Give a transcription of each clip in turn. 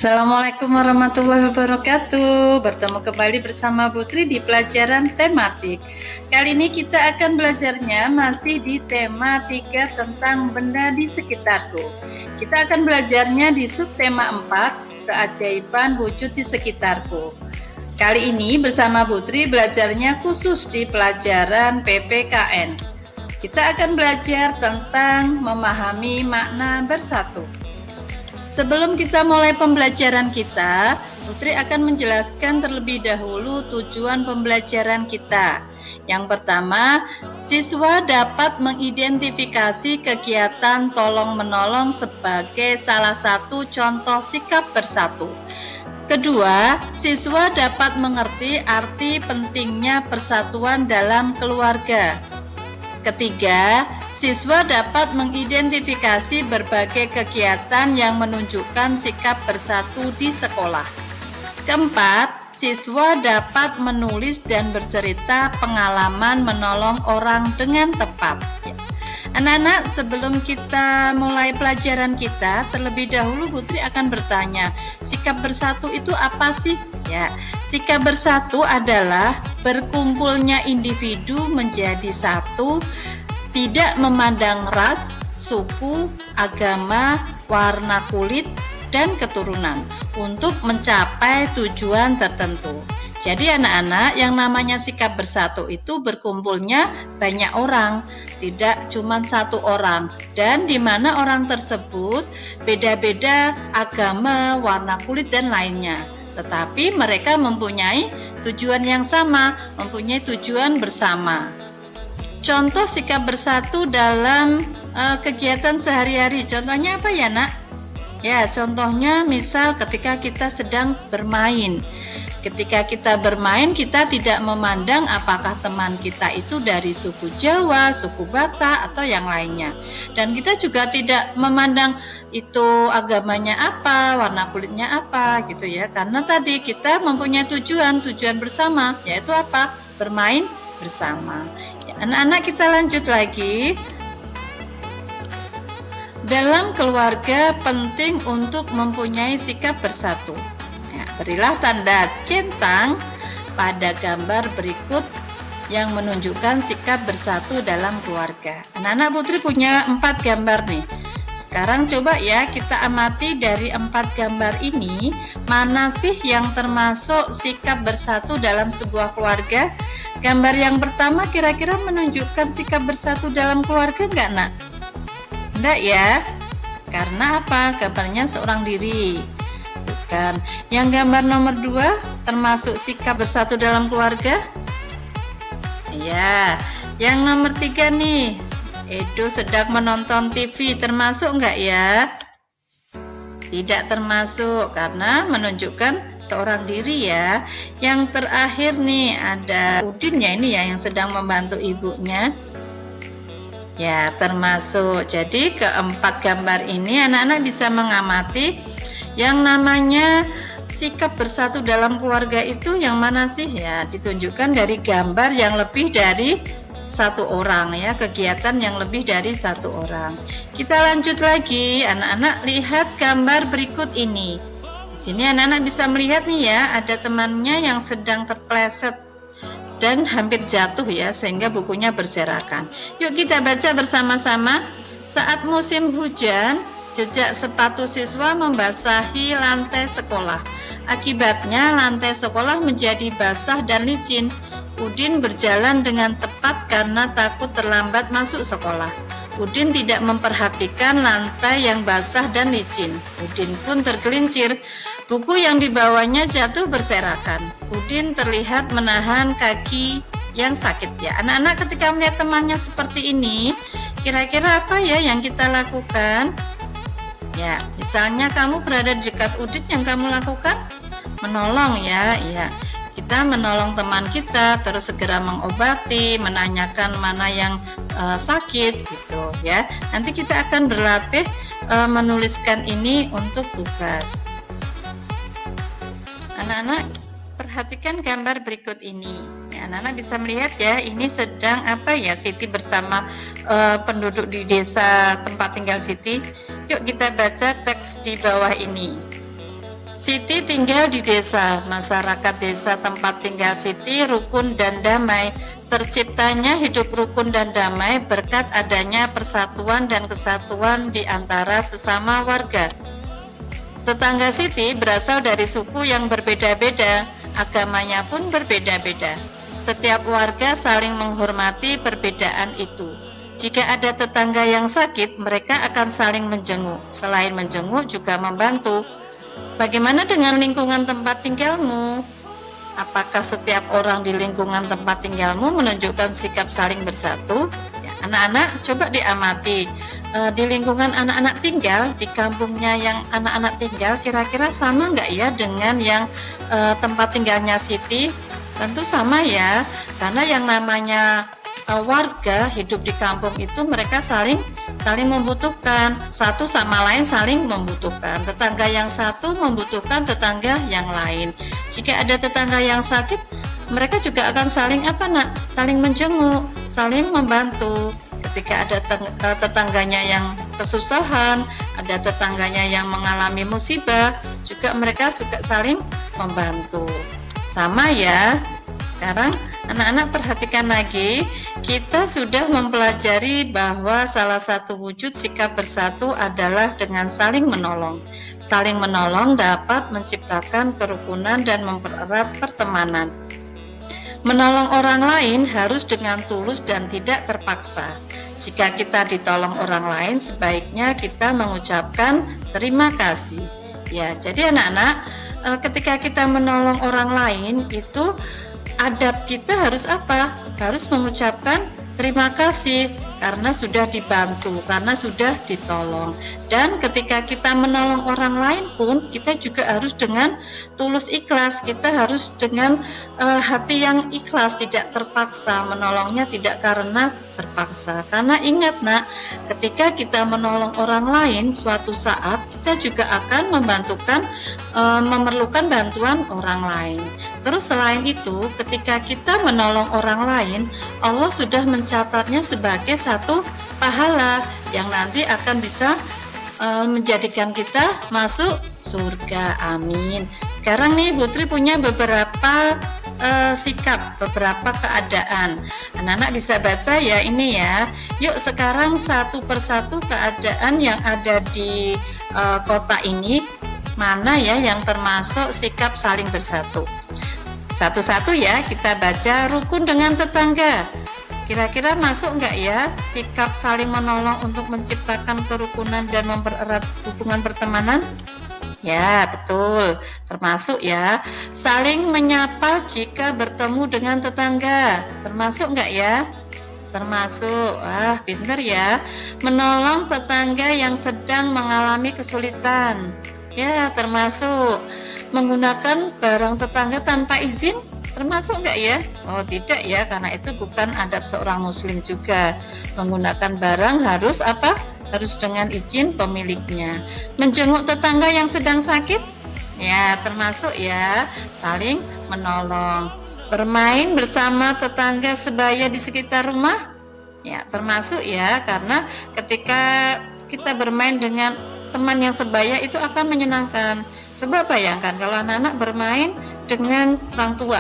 Assalamualaikum warahmatullahi wabarakatuh. Bertemu kembali bersama Putri di pelajaran tematik. Kali ini kita akan belajarnya masih di tema 3 tentang benda di sekitarku. Kita akan belajarnya di subtema 4, keajaiban wujud di sekitarku. Kali ini bersama Putri belajarnya khusus di pelajaran PPKN. Kita akan belajar tentang memahami makna bersatu. Sebelum kita mulai pembelajaran kita, Putri akan menjelaskan terlebih dahulu tujuan pembelajaran kita. Yang pertama, siswa dapat mengidentifikasi kegiatan tolong-menolong sebagai salah satu contoh sikap bersatu. Kedua, siswa dapat mengerti arti pentingnya persatuan dalam keluarga. Ketiga, siswa dapat mengidentifikasi berbagai kegiatan yang menunjukkan sikap bersatu di sekolah. Keempat, siswa dapat menulis dan bercerita pengalaman menolong orang dengan tepat. Anak-anak, sebelum kita mulai pelajaran kita, terlebih dahulu Putri akan bertanya, sikap bersatu itu apa sih? Ya, sikap bersatu adalah berkumpulnya individu menjadi satu, tidak memandang ras, suku, agama, warna kulit, dan keturunan untuk mencapai tujuan tertentu. Jadi anak-anak, yang namanya sikap bersatu itu berkumpulnya banyak orang, tidak cuma satu orang, dan di mana orang tersebut beda-beda agama, warna kulit, dan lainnya. Tetapi mereka mempunyai tujuan yang sama, mempunyai tujuan bersama. Contoh sikap bersatu dalam kegiatan sehari-hari, contohnya apa ya nak? Ya, contohnya misal ketika kita sedang bermain. Ketika kita bermain, kita tidak memandang apakah teman kita itu dari suku Jawa, suku Batak, atau yang lainnya. Dan kita juga tidak memandang itu agamanya apa, warna kulitnya apa, gitu ya. Karena tadi kita mempunyai tujuan bersama, yaitu apa? Bermain bersama. Ya, anak-anak, kita lanjut lagi. Dalam keluarga penting untuk mempunyai sikap bersatu. Berilah tanda centang pada gambar berikut yang menunjukkan sikap bersatu dalam keluarga. Anak-anak Putri punya 4 gambar nih. Sekarang coba ya kita amati dari 4 gambar ini, mana sih yang termasuk sikap bersatu dalam sebuah keluarga? Gambar yang pertama kira-kira menunjukkan sikap bersatu dalam keluarga enggak nak? Enggak ya? Karena apa? Gambarnya seorang diri. Bukan. Yang gambar nomor 2 termasuk sikap bersatu dalam keluarga? Ya. Yang nomor 3 nih, Edo sedang menonton TV, termasuk enggak ya? Tidak termasuk karena menunjukkan seorang diri ya. Yang terakhir nih ada Udin ya, ini ya yang sedang membantu ibunya. Ya, termasuk. Jadi keempat gambar ini anak-anak bisa mengamati yang namanya sikap bersatu dalam keluarga itu yang mana sih ya, ditunjukkan dari gambar yang lebih dari satu orang ya, kegiatan yang lebih dari satu orang. Kita lanjut lagi, anak-anak lihat gambar berikut ini. Di sini anak-anak bisa melihat nih ya, ada temannya yang sedang terpleset dan hampir jatuh ya, sehingga bukunya berserakan. Yuk kita baca bersama-sama. Saat musim hujan, jejak sepatu siswa membasahi lantai sekolah. Akibatnya lantai sekolah menjadi basah dan licin. Udin berjalan dengan cepat karena takut terlambat masuk sekolah. Udin tidak memperhatikan lantai yang basah dan licin. Udin pun tergelincir. Buku yang dibawanya jatuh berserakan. Udin terlihat menahan kaki yang sakit ya. Anak-anak ketika melihat temannya seperti ini, kira-kira apa ya yang kita lakukan? Ya, misalnya kamu berada di dekat Udin, yang kamu lakukan menolong ya. Ya, kita menolong teman kita, terus segera mengobati, menanyakan mana yang sakit gitu ya. Nanti kita akan berlatih menuliskan ini untuk tugas. Anak-anak perhatikan gambar berikut ini. Ya, anak-anak bisa melihat ya, ini sedang apa ya, Siti bersama penduduk di desa tempat tinggal Siti. Yuk kita baca teks di bawah ini. Siti tinggal di desa. Masyarakat desa tempat tinggal Siti rukun dan damai. Terciptanya hidup rukun dan damai berkat adanya persatuan dan kesatuan di antara sesama warga. Tetangga Siti berasal dari suku yang berbeda-beda, agamanya pun berbeda-beda. Setiap warga saling menghormati perbedaan itu. Jika ada tetangga yang sakit, mereka akan saling menjenguk. Selain menjenguk, juga membantu. Bagaimana dengan lingkungan tempat tinggalmu? Apakah setiap orang di lingkungan tempat tinggalmu menunjukkan sikap saling bersatu? Ya, anak-anak, coba diamati. Di lingkungan anak-anak tinggal, di kampungnya yang anak-anak tinggal, kira-kira sama nggak ya dengan yang tempat tinggalnya Siti? Tentu sama ya, karena yang namanya warga hidup di kampung itu mereka saling membutuhkan, satu sama lain saling membutuhkan. Tetangga yang satu membutuhkan tetangga yang lain. Jika ada tetangga yang sakit, mereka juga akan saling saling menjenguk, saling membantu. Ketika ada tetangganya yang kesusahan, ada tetangganya yang mengalami musibah, juga mereka suka saling membantu. Sama ya. Sekarang anak-anak perhatikan lagi, kita sudah mempelajari bahwa salah satu wujud sikap bersatu adalah dengan saling menolong. Saling menolong dapat menciptakan kerukunan dan mempererat pertemanan. Menolong orang lain harus dengan tulus dan tidak terpaksa. Jika kita ditolong orang lain, sebaiknya kita mengucapkan terima kasih. Ya, jadi anak-anak, ketika kita menolong orang lain itu adab kita harus apa? Harus mengucapkan terima kasih karena sudah dibantu, karena sudah ditolong. Dan ketika kita menolong orang lain pun kita juga harus dengan tulus ikhlas. Kita harus dengan hati yang ikhlas, tidak terpaksa. Menolongnya tidak karena terpaksa. Karena ingat nak, ketika kita menolong orang lain suatu saat kita juga akan memerlukan bantuan orang lain. Terus selain itu, ketika kita menolong orang lain, Allah sudah mencatatnya sebagai satu pahala yang nanti akan bisa menjadikan kita masuk surga. Amin. Sekarang nih Putri punya beberapa sikap, beberapa keadaan. Anak-anak bisa baca ya ini ya. Yuk sekarang satu persatu keadaan yang ada di kota ini, mana ya yang termasuk sikap saling bersatu. Satu-satu ya kita baca. Rukun dengan tetangga. Kira-kira masuk nggak ya sikap saling menolong untuk menciptakan kerukunan dan mempererat hubungan pertemanan? Ya, betul. Termasuk ya. Saling menyapa jika bertemu dengan tetangga. Termasuk nggak ya? Termasuk. Wah, pinter ya. Menolong tetangga yang sedang mengalami kesulitan. Ya, termasuk. Menggunakan barang tetangga tanpa izin. Termasuk nggak ya? Oh tidak ya, karena itu bukan adab seorang muslim juga. Menggunakan barang harus apa? Harus dengan izin pemiliknya. Menjenguk tetangga yang sedang sakit? Ya termasuk ya, saling menolong. Bermain bersama tetangga sebaya di sekitar rumah? Ya termasuk ya, karena ketika kita bermain dengan teman yang sebaya itu akan menyenangkan. Coba bayangkan kalau anak-anak bermain dengan orang tua,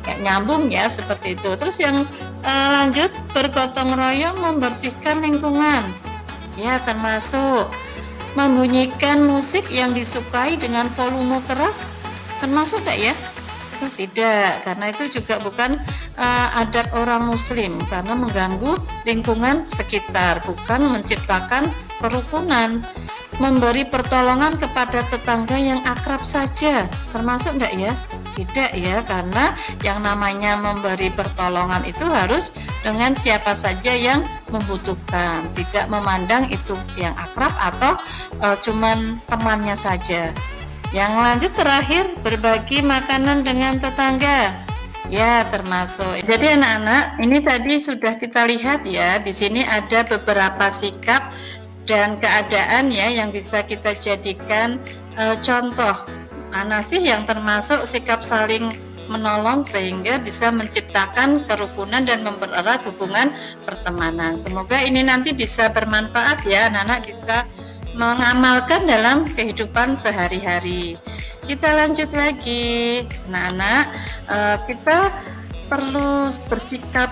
kayak nyambung ya seperti itu. Terus yang lanjut, bergotong royong membersihkan lingkungan. Ya termasuk. Membunyikan musik yang disukai dengan volume keras, termasuk enggak ya? Tidak, karena itu juga bukan adab orang muslim, karena mengganggu lingkungan sekitar, bukan menciptakan kerukunan. Memberi pertolongan kepada tetangga yang akrab saja, termasuk enggak ya? Tidak ya, karena yang namanya memberi pertolongan itu harus dengan siapa saja yang membutuhkan, tidak memandang itu yang akrab atau cuman temannya saja. Yang lanjut terakhir, berbagi makanan dengan tetangga. Ya, termasuk. Jadi anak-anak, ini tadi sudah kita lihat ya, di sini ada beberapa sikap dan keadaan ya yang bisa kita jadikan contoh. Mana sih yang termasuk sikap saling menolong sehingga bisa menciptakan kerukunan dan mempererat hubungan pertemanan. Semoga ini nanti bisa bermanfaat ya, anak-anak bisa mengamalkan dalam kehidupan sehari-hari. kita lanjut lagi. Anak-anak, kita perlu bersikap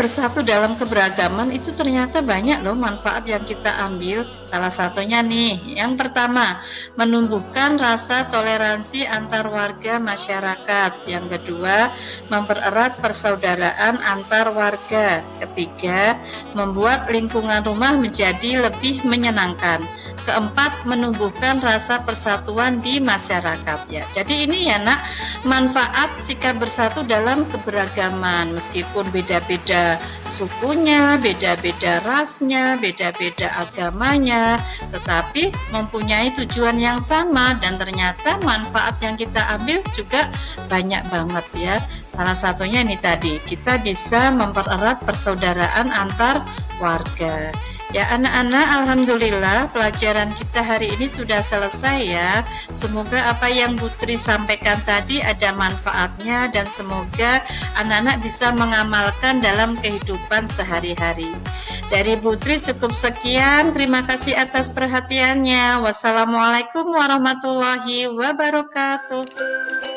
bersatu dalam keberagaman itu ternyata banyak loh manfaat yang kita ambil. Salah satunya nih, yang pertama, menumbuhkan rasa toleransi antar warga masyarakat. Yang kedua, mempererat persaudaraan antar warga. Ketiga, membuat lingkungan rumah menjadi lebih menyenangkan. Keempat, menumbuhkan rasa persatuan di masyarakat ya. Jadi ini ya nak, manfaat sikap bersatu dalam keberagaman, meskipun beda-beda sukunya, beda-beda rasnya, beda-beda agamanya, tetapi mempunyai tujuan yang sama dan ternyata manfaat yang kita ambil juga banyak banget ya. Salah satunya ini tadi, kita bisa mempererat persaudaraan antar warga. Ya anak-anak, alhamdulillah pelajaran kita hari ini sudah selesai ya. Semoga apa yang Putri sampaikan tadi ada manfaatnya dan semoga anak-anak bisa mengamalkan dalam kehidupan sehari-hari. Dari Putri cukup sekian, terima kasih atas perhatiannya. Wassalamualaikum warahmatullahi wabarakatuh.